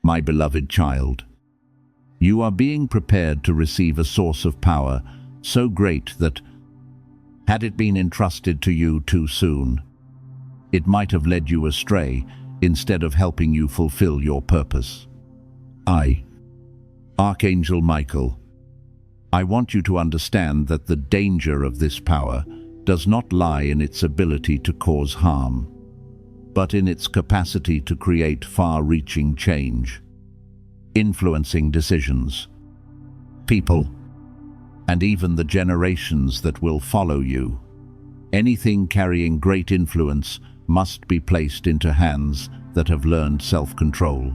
My beloved child, you are being prepared to receive a source of power so great that, had it been entrusted to you too soon, it might have led you astray instead of helping you fulfill your purpose. Archangel Michael, I want you to understand that the danger of this power does not lie in its ability to cause harm, but in its capacity to create far-reaching change, influencing decisions, people, and even the generations that will follow you. Anything carrying great influence must be placed into hands that have learned self-control.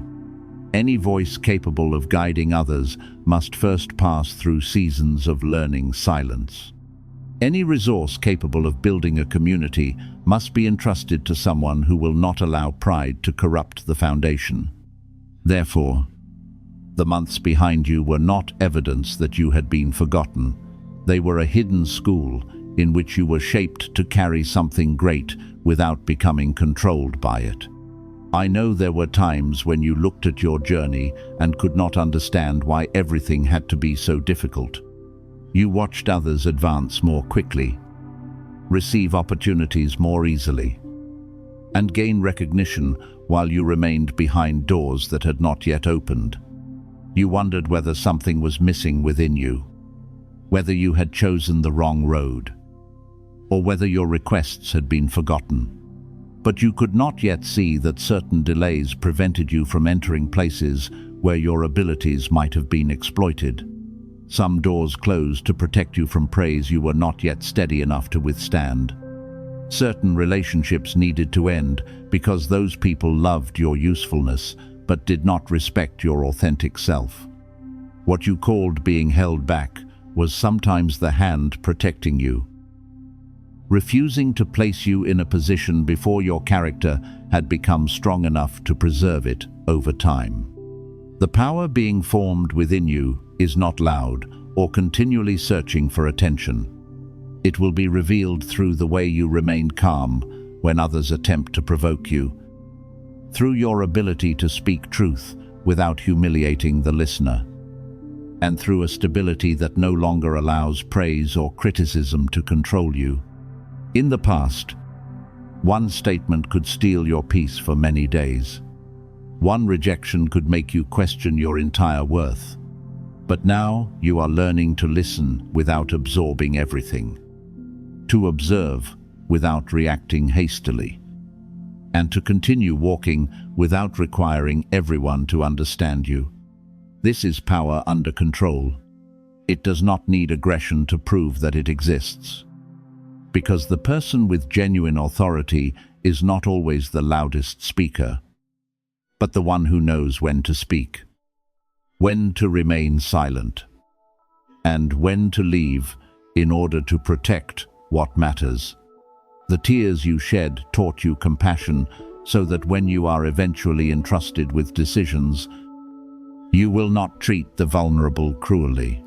Any voice capable of guiding others must first pass through seasons of learning silence. Any resource capable of building a community must be entrusted to someone who will not allow pride to corrupt the foundation. Therefore, the months behind you were not evidence that you had been forgotten. They were a hidden school in which you were shaped to carry something great without becoming controlled by it. I know there were times when you looked at your journey and could not understand why everything had to be so difficult. You watched others advance more quickly, receive opportunities more easily, and gain recognition while you remained behind doors that had not yet opened. You wondered whether something was missing within you, whether you had chosen the wrong road, or whether your requests had been forgotten. But you could not yet see that certain delays prevented you from entering places where your abilities might have been exploited. Some doors closed to protect you from praise you were not yet steady enough to withstand. Certain relationships needed to end because those people loved your usefulness but did not respect your authentic self. What you called being held back was sometimes the hand protecting you, refusing to place you in a position before your character had become strong enough to preserve it over time. The power being formed within you is not loud or continually searching for attention. It will be revealed through the way you remain calm when others attempt to provoke you, through your ability to speak truth without humiliating the listener, and through a stability that no longer allows praise or criticism to control you. In the past, one statement could steal your peace for many days. One rejection could make you question your entire worth. But now you are learning to listen without absorbing everything, to observe without reacting hastily, and to continue walking without requiring everyone to understand you. This is power under control. It does not need aggression to prove that it exists, because the person with genuine authority is not always the loudest speaker, but the one who knows when to speak, when to remain silent, and when to leave in order to protect what matters. The tears you shed taught you compassion so that when you are eventually entrusted with decisions, you will not treat the vulnerable cruelly.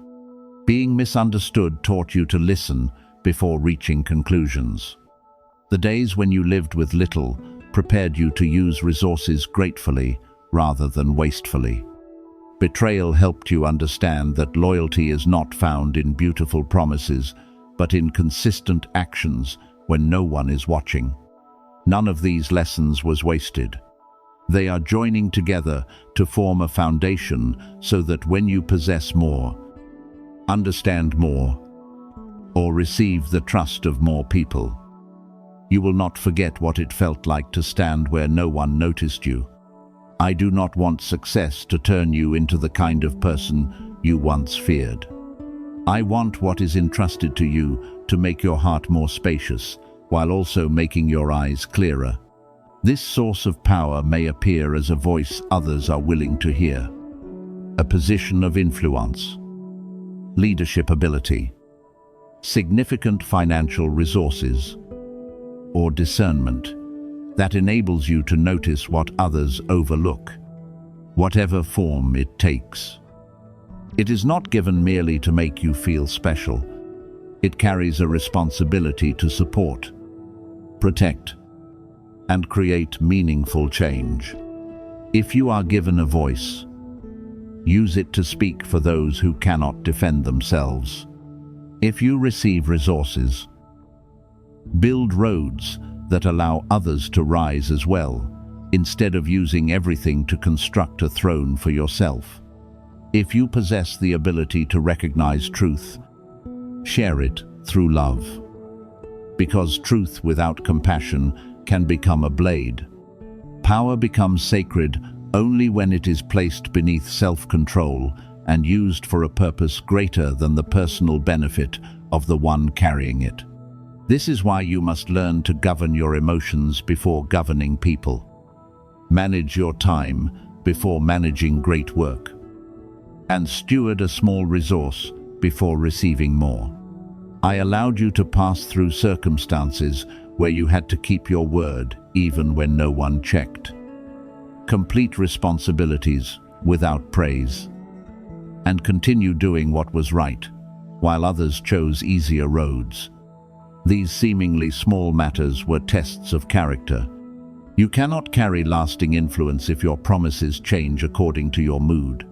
Being misunderstood taught you to listen before reaching conclusions. The days when you lived with little prepared you to use resources gratefully rather than wastefully. Betrayal helped you understand that loyalty is not found in beautiful promises, but in consistent actions when no one is watching. None of these lessons was wasted. They are joining together to form a foundation so that when you possess more, understand more, or receive the trust of more people, you will not forget what it felt like to stand where no one noticed you. I do not want success to turn you into the kind of person you once feared. I want what is entrusted to you to make your heart more spacious, while also making your eyes clearer. This source of power may appear as a voice others are willing to hear, a position of influence, leadership ability, significant financial resources, or discernment that enables you to notice what others overlook, whatever form it takes. It is not given merely to make you feel special. It carries a responsibility to support, protect, and create meaningful change. If you are given a voice, use it to speak for those who cannot defend themselves. If you receive resources, build roads that allow others to rise as well, instead of using everything to construct a throne for yourself. If you possess the ability to recognize truth, share it through love. Because truth without compassion can become a blade. Power becomes sacred only when it is placed beneath self-control and used for a purpose greater than the personal benefit of the one carrying it. This is why you must learn to govern your emotions before governing people. Manage your time before managing great work. And steward a small resource before receiving more. I allowed you to pass through circumstances where you had to keep your word even when no one checked. Complete responsibilities without praise. And continue doing what was right, while others chose easier roads. These seemingly small matters were tests of character. You cannot carry lasting influence if your promises change according to your mood.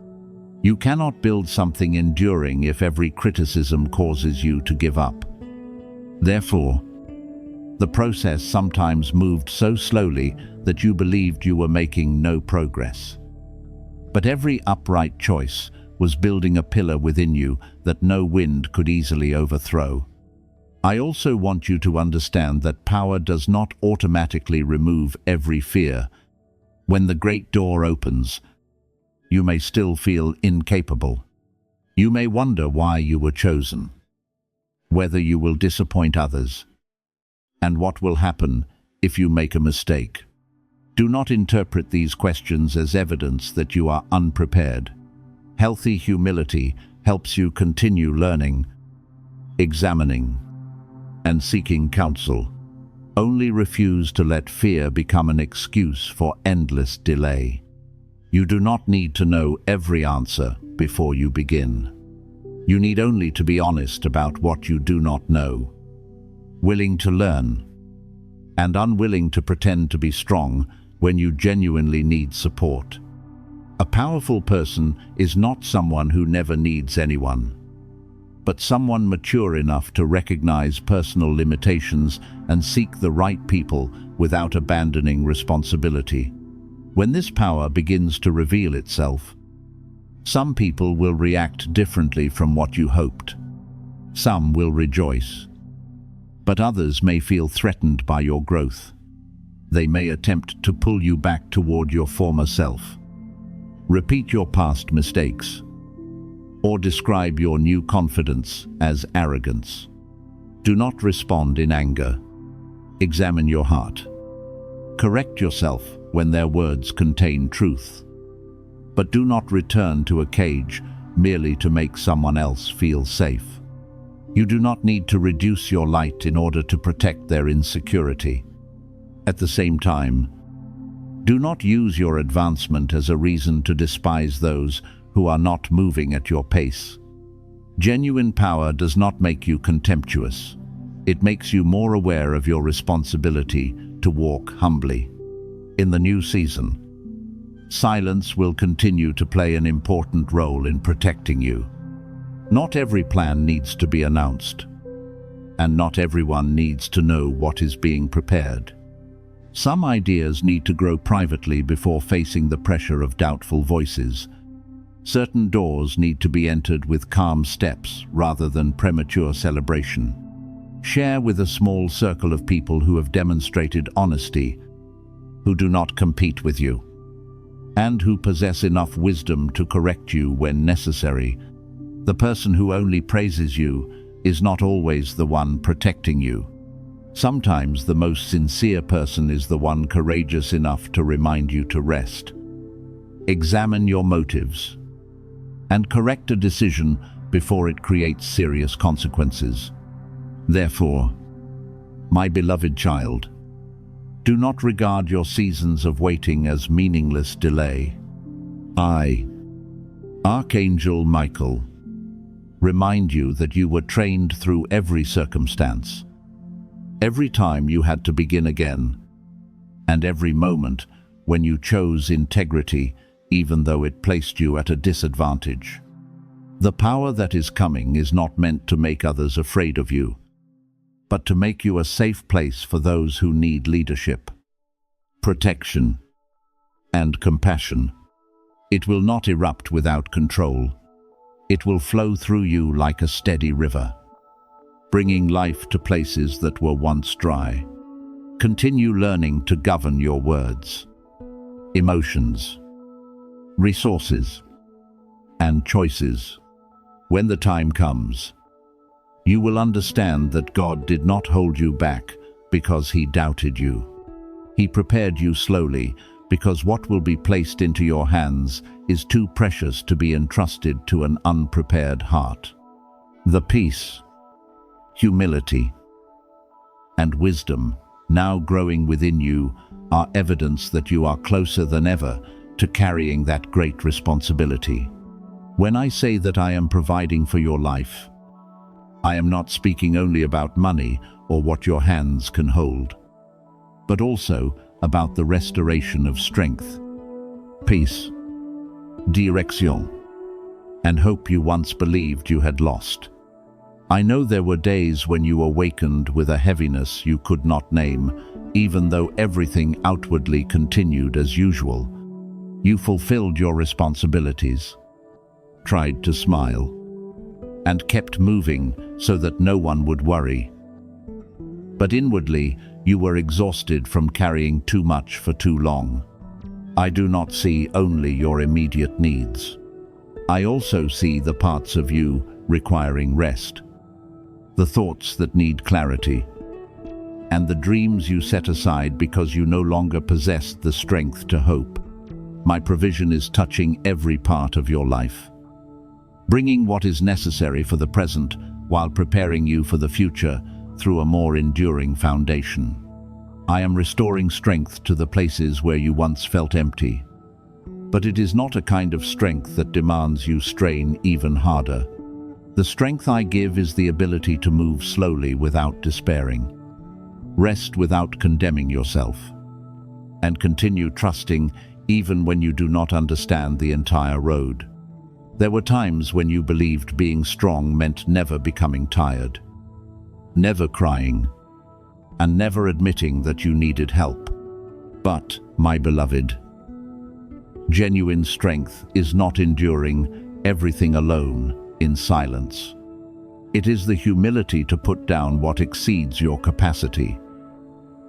You cannot build something enduring if every criticism causes you to give up. Therefore, the process sometimes moved so slowly that you believed you were making no progress. But every upright choice was building a pillar within you that no wind could easily overthrow. I also want you to understand that power does not automatically remove every fear. When the great door opens, you may still feel incapable. You may wonder why you were chosen, whether you will disappoint others, and what will happen if you make a mistake. Do not interpret these questions as evidence that you are unprepared. Healthy humility helps you continue learning, examining, and seeking counsel. Only refuse to let fear become an excuse for endless delay. You do not need to know every answer before you begin. You need only to be honest about what you do not know, willing to learn, and unwilling to pretend to be strong when you genuinely need support. A powerful person is not someone who never needs anyone, but someone mature enough to recognize personal limitations and seek the right people without abandoning responsibility. When this power begins to reveal itself, some people will react differently from what you hoped. Some will rejoice, but others may feel threatened by your growth. They may attempt to pull you back toward your former self, repeat your past mistakes, or describe your new confidence as arrogance. Do not respond in anger. Examine your heart. Correct yourself when their words contain truth. But do not return to a cage merely to make someone else feel safe. You do not need to reduce your light in order to protect their insecurity. At the same time, do not use your advancement as a reason to despise those who are not moving at your pace. Genuine power does not make you contemptuous. It makes you more aware of your responsibility to walk humbly. In the new season, silence will continue to play an important role in protecting you. Not every plan needs to be announced, and not everyone needs to know what is being prepared. Some ideas need to grow privately before facing the pressure of doubtful voices. Certain doors need to be entered with calm steps rather than premature celebration. Share with a small circle of people who have demonstrated honesty, who do not compete with you, and who possess enough wisdom to correct you when necessary. The person who only praises you is not always the one protecting you. Sometimes the most sincere person is the one courageous enough to remind you to rest. Examine your motives and correct a decision before it creates serious consequences. Therefore, my beloved child, do not regard your seasons of waiting as meaningless delay. I, Archangel Michael, remind you that you were trained through every circumstance. Every time you had to begin again, and every moment when you chose integrity, even though it placed you at a disadvantage. The power that is coming is not meant to make others afraid of you, but to make you a safe place for those who need leadership, protection, and compassion. It will not erupt without control. It will flow through you like a steady river, bringing life to places that were once dry. Continue learning to govern your words, emotions, resources, and choices. When the time comes, you will understand that God did not hold you back because He doubted you. He prepared you slowly because what will be placed into your hands is too precious to be entrusted to an unprepared heart. The peace, humility, and wisdom now growing within you are evidence that you are closer than ever to carrying that great responsibility. When I say that I am providing for your life, I am not speaking only about money or what your hands can hold, but also about the restoration of strength, peace, direction, and hope you once believed you had lost. I know there were days when you awakened with a heaviness you could not name, even though everything outwardly continued as usual. You fulfilled your responsibilities, tried to smile, and kept moving so that no one would worry. But inwardly, you were exhausted from carrying too much for too long. I do not see only your immediate needs. I also see the parts of you requiring rest, the thoughts that need clarity, and the dreams you set aside because you no longer possessed the strength to hope. My provision is touching every part of your life, bringing what is necessary for the present while preparing you for the future through a more enduring foundation. I am restoring strength to the places where you once felt empty, but it is not a kind of strength that demands you strain even harder. The strength I give is the ability to move slowly without despairing, rest without condemning yourself, and continue trusting even when you do not understand the entire road. There were times when you believed being strong meant never becoming tired, never crying, and never admitting that you needed help. But, my beloved, genuine strength is not enduring everything alone in silence. It is the humility to put down what exceeds your capacity,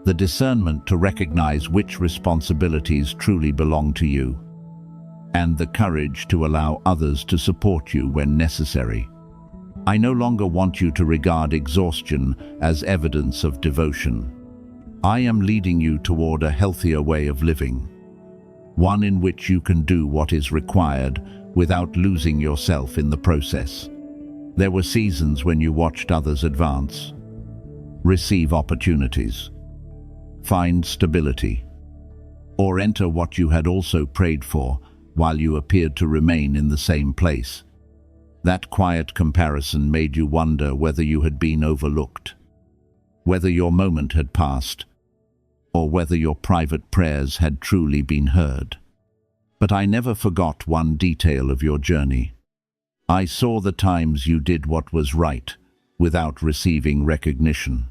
the discernment to recognize which responsibilities truly belong to you, and the courage to allow others to support you when necessary. I no longer want you to regard exhaustion as evidence of devotion. I am leading you toward a healthier way of living, one in which you can do what is required without losing yourself in the process. There were seasons when you watched others advance, receive opportunities, find stability, or enter what you had also prayed for while you appeared to remain in the same place. That quiet comparison made you wonder whether you had been overlooked, whether your moment had passed, or whether your private prayers had truly been heard. But I never forgot one detail of your journey. I saw the times you did what was right without receiving recognition.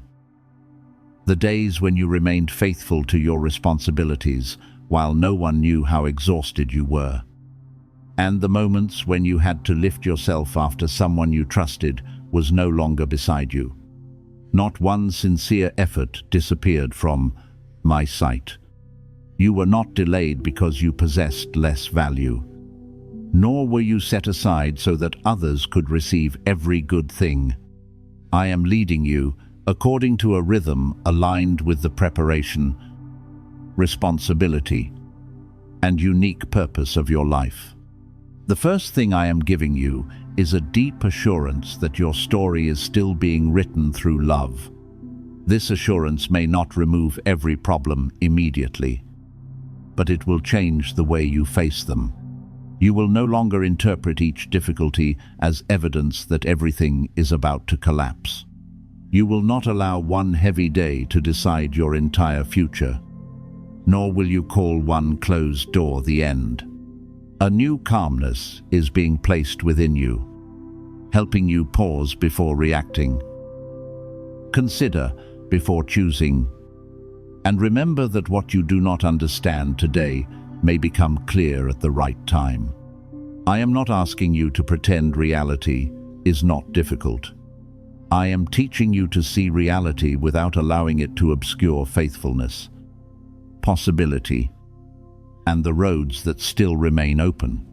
The days when you remained faithful to your responsibilities while no one knew how exhausted you were. And the moments when you had to lift yourself after someone you trusted was no longer beside you. Not one sincere effort disappeared from my sight. You were not delayed because you possessed less value, nor were you set aside so that others could receive every good thing. I am leading you according to a rhythm aligned with the preparation, responsibility, and unique purpose of your life. The first thing I am giving you is a deep assurance that your story is still being written through love. This assurance may not remove every problem immediately, but it will change the way you face them. You will no longer interpret each difficulty as evidence that everything is about to collapse. You will not allow one heavy day to decide your entire future. nor will you call one closed door the end. A new calmness is being placed within you, helping you pause before reacting. Consider before choosing, and remember that what you do not understand today may become clear at the right time. I am not asking you to pretend reality is not difficult. I am teaching you to see reality without allowing it to obscure faithfulness, possibility, and the roads that still remain open.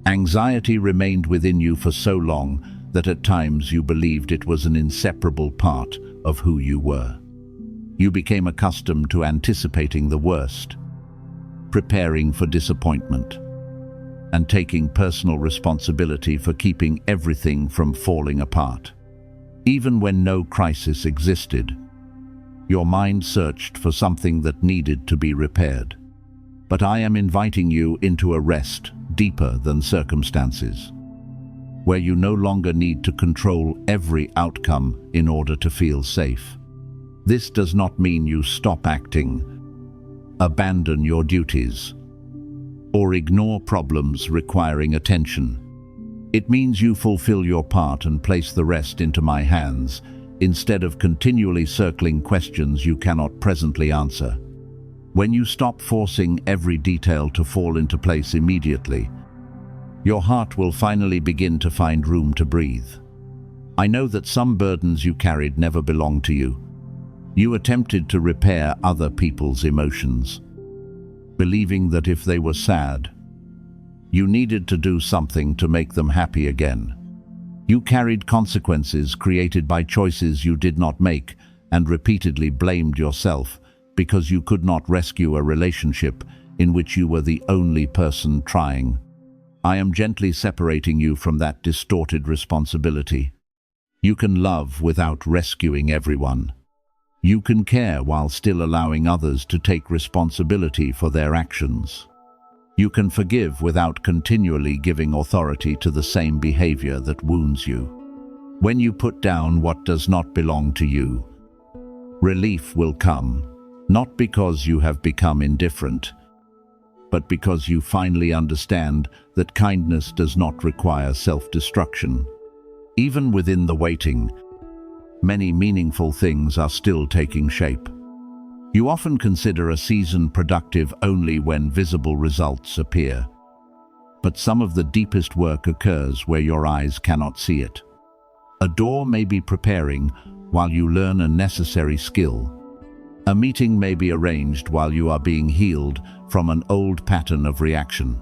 Anxiety remained within you for so long that at times you believed it was an inseparable part of who you were. You became accustomed to anticipating the worst, preparing for disappointment, and taking personal responsibility for keeping everything from falling apart. Even when no crisis existed, your mind searched for something that needed to be repaired. But I am inviting you into a rest deeper than circumstances, where you no longer need to control every outcome in order to feel safe. This does not mean you stop acting, abandon your duties, or ignore problems requiring attention. It means you fulfill your part and place the rest into my hands, instead of continually circling questions you cannot presently answer. When you stop forcing every detail to fall into place immediately, your heart will finally begin to find room to breathe. I know that some burdens you carried never belonged to you. You attempted to repair other people's emotions, believing that if they were sad, you needed to do something to make them happy again. You carried consequences created by choices you did not make and repeatedly blamed yourself because you could not rescue a relationship in which you were the only person trying. I am gently separating you from that distorted responsibility. You can love without rescuing everyone. You can care while still allowing others to take responsibility for their actions. You can forgive without continually giving authority to the same behavior that wounds you. When you put down what does not belong to you, relief will come, not because you have become indifferent, but because you finally understand that kindness does not require self-destruction. Even within the waiting, many meaningful things are still taking shape. You often consider a season productive only when visible results appear. But some of the deepest work occurs where your eyes cannot see it. A door may be preparing while you learn a necessary skill. A meeting may be arranged while you are being healed from an old pattern of reaction.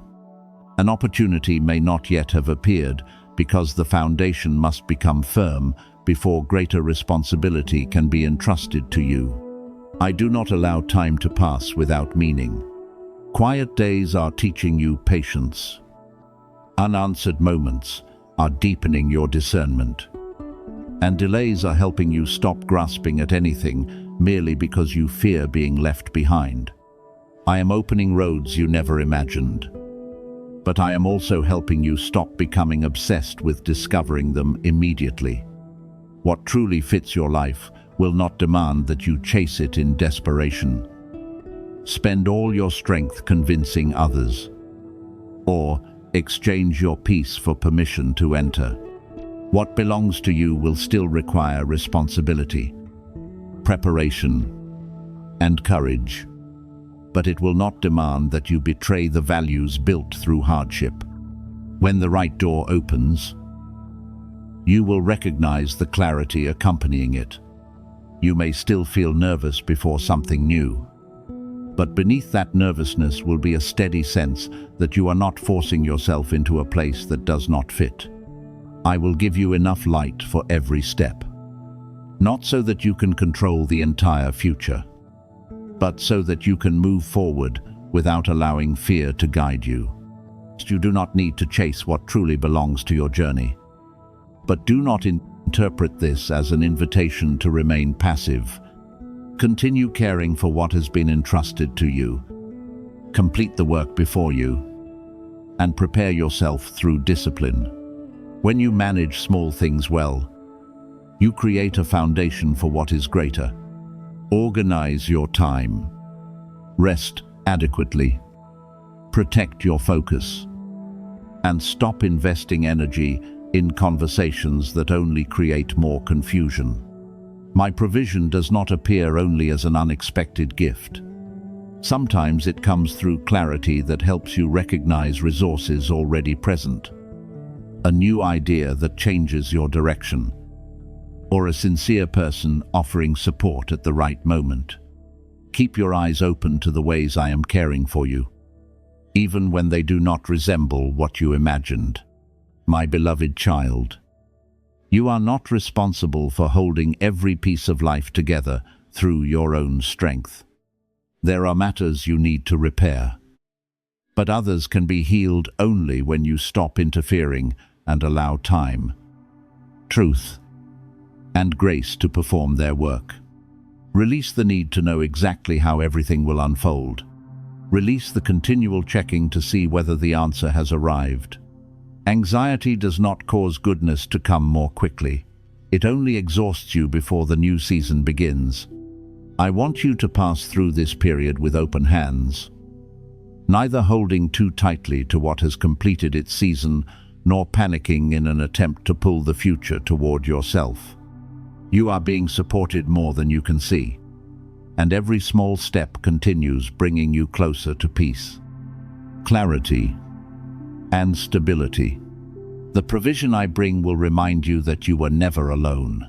An opportunity may not yet have appeared because the foundation must become firm before greater responsibility can be entrusted to you. I do not allow time to pass without meaning. Quiet days are teaching you patience. Unanswered moments are deepening your discernment. And delays are helping you stop grasping at anything merely because you fear being left behind. I am opening roads you never imagined. But I am also helping you stop becoming obsessed with discovering them immediately. What truly fits your life will not demand that you chase it in desperation. Spend all your strength convincing others, or exchange your peace for permission to enter. What belongs to you will still require responsibility, preparation, and courage, but it will not demand that you betray the values built through hardship. When the right door opens, you will recognize the clarity accompanying it. You may still feel nervous before something new, but beneath that nervousness will be a steady sense that you are not forcing yourself into a place that does not fit. I will give you enough light for every step, not so that you can control the entire future, but so that you can move forward without allowing fear to guide you. You do not need to chase what truly belongs to your journey, but do not interpret this as an invitation to remain passive. Continue caring for what has been entrusted to you. Complete the work before you, and prepare yourself through discipline. When you manage small things well, you create a foundation for what is greater. Organize your time. Rest adequately. Protect your focus. And stop investing energy in conversations that only create more confusion. My provision does not appear only as an unexpected gift. Sometimes it comes through clarity that helps you recognize resources already present, a new idea that changes your direction, or a sincere person offering support at the right moment. Keep your eyes open to the ways I am caring for you, even when they do not resemble what you imagined. My beloved child, you are not responsible for holding every piece of life together through your own strength. There are matters you need to repair, but others can be healed only when you stop interfering and allow time, truth, and grace to perform their work. Release the need to know exactly how everything will unfold. Release the continual checking to see whether the answer has arrived. Anxiety does not cause goodness to come more quickly. It only exhausts you before the new season begins. I want you to pass through this period with open hands, neither holding too tightly to what has completed its season, nor panicking in an attempt to pull the future toward yourself. You are being supported more than you can see, and every small step continues bringing you closer to peace, clarity, and stability. The provision I bring will remind you that you were never alone.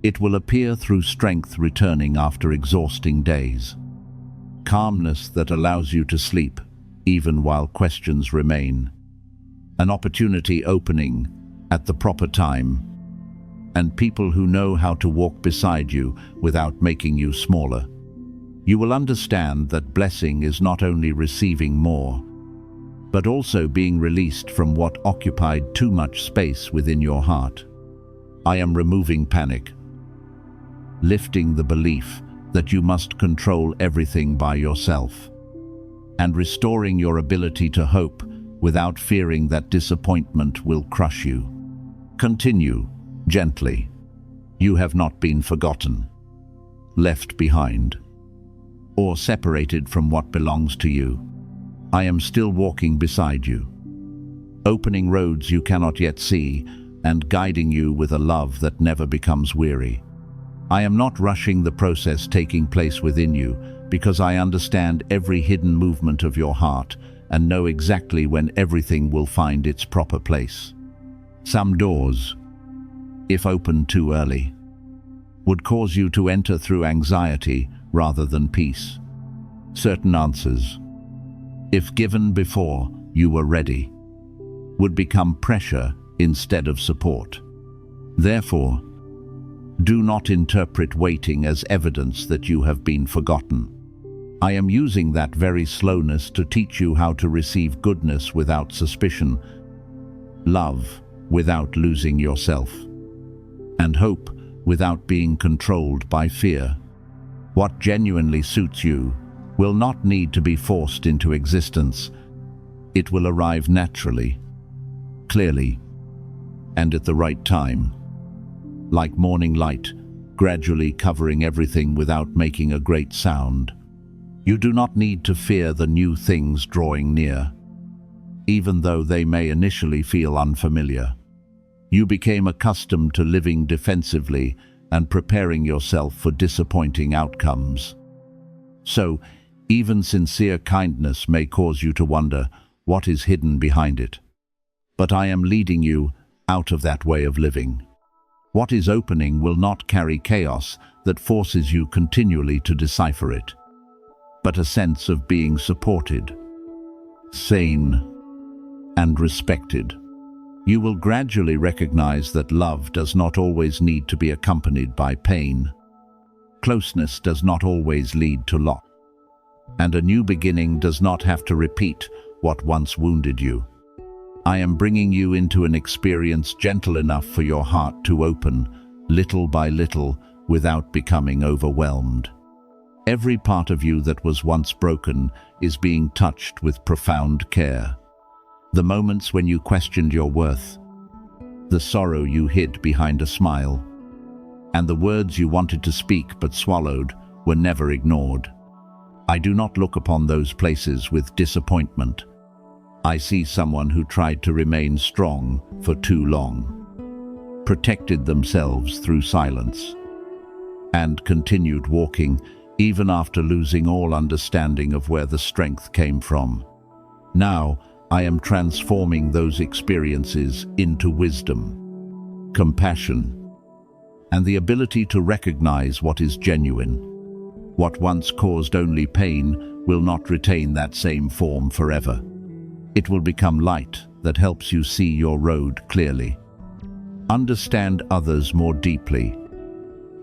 It will appear through strength returning after exhausting days, calmness that allows you to sleep even while questions remain, an opportunity opening at the proper time, and people who know how to walk beside you without making you smaller. You will understand that blessing is not only receiving more, but also being released from what occupied too much space within your heart. I am removing panic, lifting the belief that you must control everything by yourself, and restoring your ability to hope without fearing that disappointment will crush you. Continue gently. You have not been forgotten, left behind, or separated from what belongs to you. I am still walking beside you, opening roads you cannot yet see and guiding you with a love that never becomes weary. I am not rushing the process taking place within you because I understand every hidden movement of your heart and know exactly when everything will find its proper place. Some doors, if opened too early, would cause you to enter through anxiety rather than peace. Certain answers, if given before you were ready, would become pressure instead of support. Therefore, do not interpret waiting as evidence that you have been forgotten. I am using that very slowness to teach you how to receive goodness without suspicion, love without losing yourself, and hope without being controlled by fear. What genuinely suits you will not need to be forced into existence. It will arrive naturally, clearly, and at the right time, like morning light, gradually covering everything without making a great sound. You do not need to fear the new things drawing near, even though they may initially feel unfamiliar. You became accustomed to living defensively and preparing yourself for disappointing outcomes. So, even sincere kindness may cause you to wonder what is hidden behind it. But I am leading you out of that way of living. What is opening will not carry chaos that forces you continually to decipher it, but a sense of being supported, sane, and respected. You will gradually recognize that love does not always need to be accompanied by pain. Closeness does not always lead to loss, and a new beginning does not have to repeat what once wounded you. I am bringing you into an experience gentle enough for your heart to open, little by little, without becoming overwhelmed. Every part of you that was once broken is being touched with profound care. The moments when you questioned your worth, the sorrow you hid behind a smile, and the words you wanted to speak but swallowed were never ignored. I do not look upon those places with disappointment. I see someone who tried to remain strong for too long, protected themselves through silence, and continued walking even after losing all understanding of where the strength came from. Now, I am transforming those experiences into wisdom, compassion, and the ability to recognize what is genuine. What once caused only pain will not retain that same form forever. It will become light that helps you see your road clearly, understand others more deeply,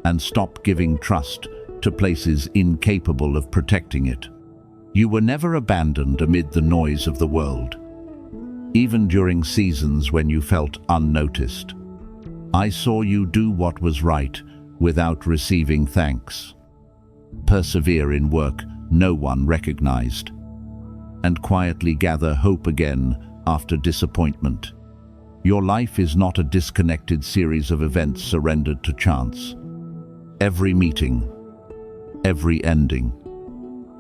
and stop giving trust to places incapable of protecting it. You were never abandoned amid the noise of the world, even during seasons when you felt unnoticed. I saw you do what was right without receiving thanks. Persevere in work no one recognized, and quietly gather hope again after disappointment. Your life is not a disconnected series of events surrendered to chance. Every meeting, every ending,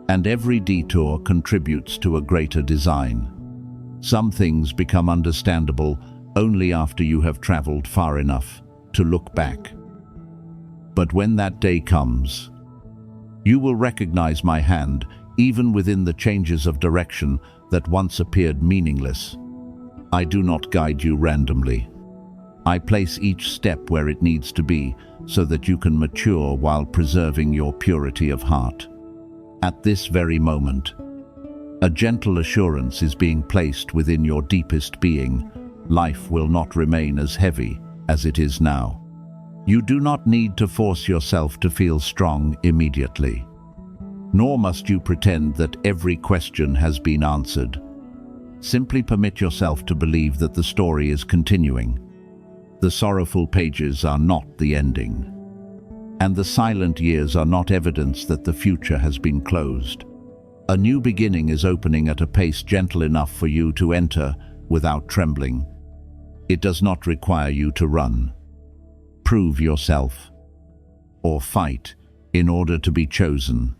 and every detour contributes to a greater design. Some things become understandable only after you have traveled far enough to look back. But when that day comes, you will recognize my hand even within the changes of direction that once appeared meaningless. I do not guide you randomly. I place each step where it needs to be so that you can mature while preserving your purity of heart. At this very moment, a gentle assurance is being placed within your deepest being. Life will not remain as heavy as it is now. You do not need to force yourself to feel strong immediately, nor must you pretend that every question has been answered. Simply permit yourself to believe that the story is continuing. The sorrowful pages are not the ending, and the silent years are not evidence that the future has been closed. A new beginning is opening at a pace gentle enough for you to enter without trembling. It does not require you to run, prove yourself, or fight in order to be chosen.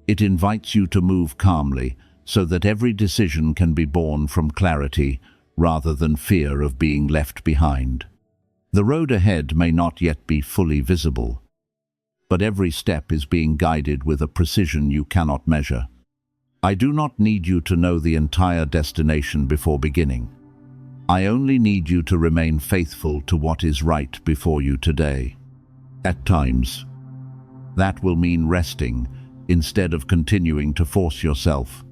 It invites you to move calmly so that every decision can be born from clarity rather than fear of being left behind. The road ahead may not yet be fully visible, but every step is being guided with a precision you cannot measure. I do not need you to know the entire destination before beginning. I only need you to remain faithful to what is right before you today. At times, that will mean resting instead of continuing to force yourself.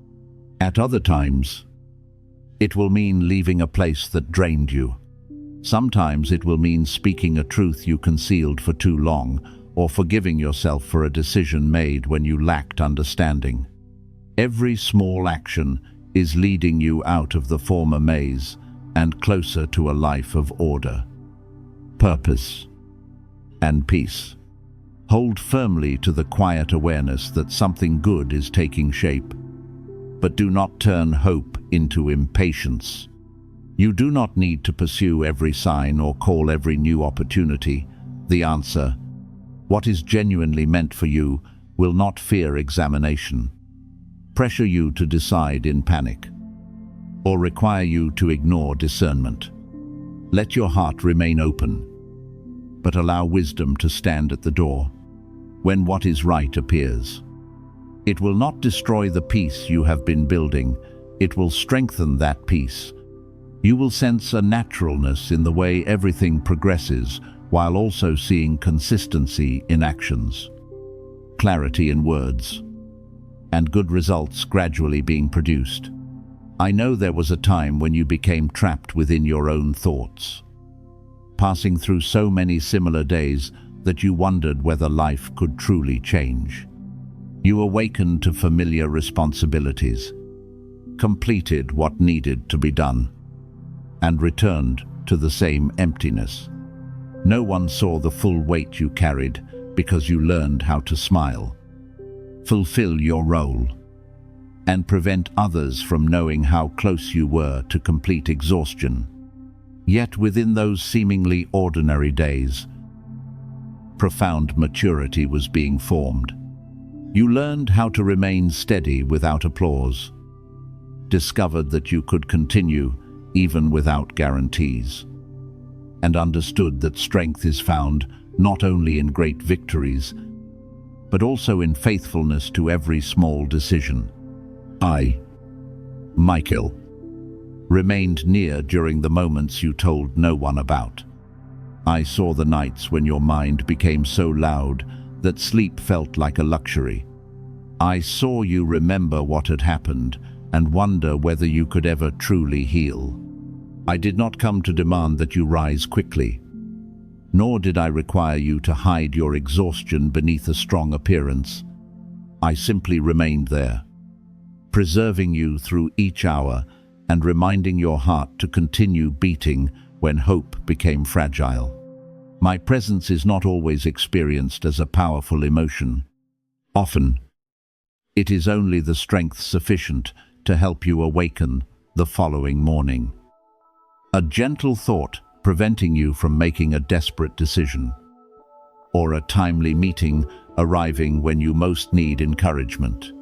At other times, it will mean leaving a place that drained you. Sometimes it will mean speaking a truth you concealed for too long, or forgiving yourself for a decision made when you lacked understanding. Every small action is leading you out of the former maze and closer to a life of order, purpose, and peace. Hold firmly to the quiet awareness that something good is taking shape, but do not turn hope into impatience. You do not need to pursue every sign or call every new opportunity the answer. What is genuinely meant for you will not fear examination, pressure you to decide in panic, or require you to ignore discernment. Let your heart remain open, but allow wisdom to stand at the door when what is right appears. It will not destroy the peace you have been building, it will strengthen that peace. You will sense a naturalness in the way everything progresses, while also seeing consistency in actions, clarity in words, and good results gradually being produced. I know there was a time when you became trapped within your own thoughts, passing through so many similar days that you wondered whether life could truly change. You awakened to familiar responsibilities, completed what needed to be done, and returned to the same emptiness. No one saw the full weight you carried because you learned how to smile, fulfill your role, and prevent others from knowing how close you were to complete exhaustion. Yet within those seemingly ordinary days, profound maturity was being formed. You learned how to remain steady without applause, discovered that you could continue even without guarantees, and understood that strength is found not only in great victories, but also in faithfulness to every small decision. I, Michael, remained near during the moments you told no one about. I saw the nights when your mind became so loud that sleep felt like a luxury. I saw you remember what had happened and wonder whether you could ever truly heal. I did not come to demand that you rise quickly, nor did I require you to hide your exhaustion beneath a strong appearance. I simply remained there, preserving you through each hour and reminding your heart to continue beating when hope became fragile. My presence is not always experienced as a powerful emotion. Often, it is only the strength sufficient to help you awaken the following morning. A gentle thought preventing you from making a desperate decision, or a timely meeting arriving when you most need encouragement.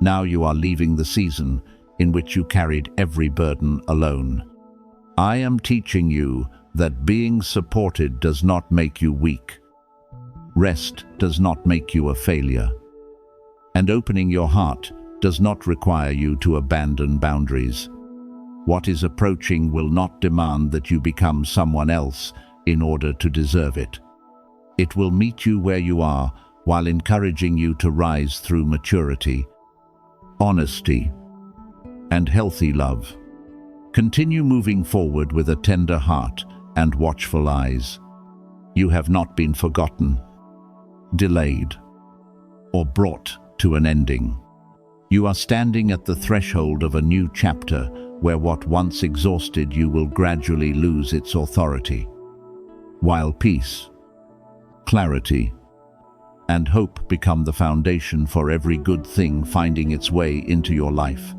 Now you are leaving the season in which you carried every burden alone. I am teaching you that being supported does not make you weak. Rest does not make you a failure. And opening your heart does not require you to abandon boundaries. What is approaching will not demand that you become someone else in order to deserve it. It will meet you where you are while encouraging you to rise through maturity, honesty, and healthy love. Continue moving forward with a tender heart and watchful eyes. You have not been forgotten, delayed, or brought to an ending. You are standing at the threshold of a new chapter where what once exhausted you will gradually lose its authority, while peace, clarity, and hope become the foundation for every good thing finding its way into your life.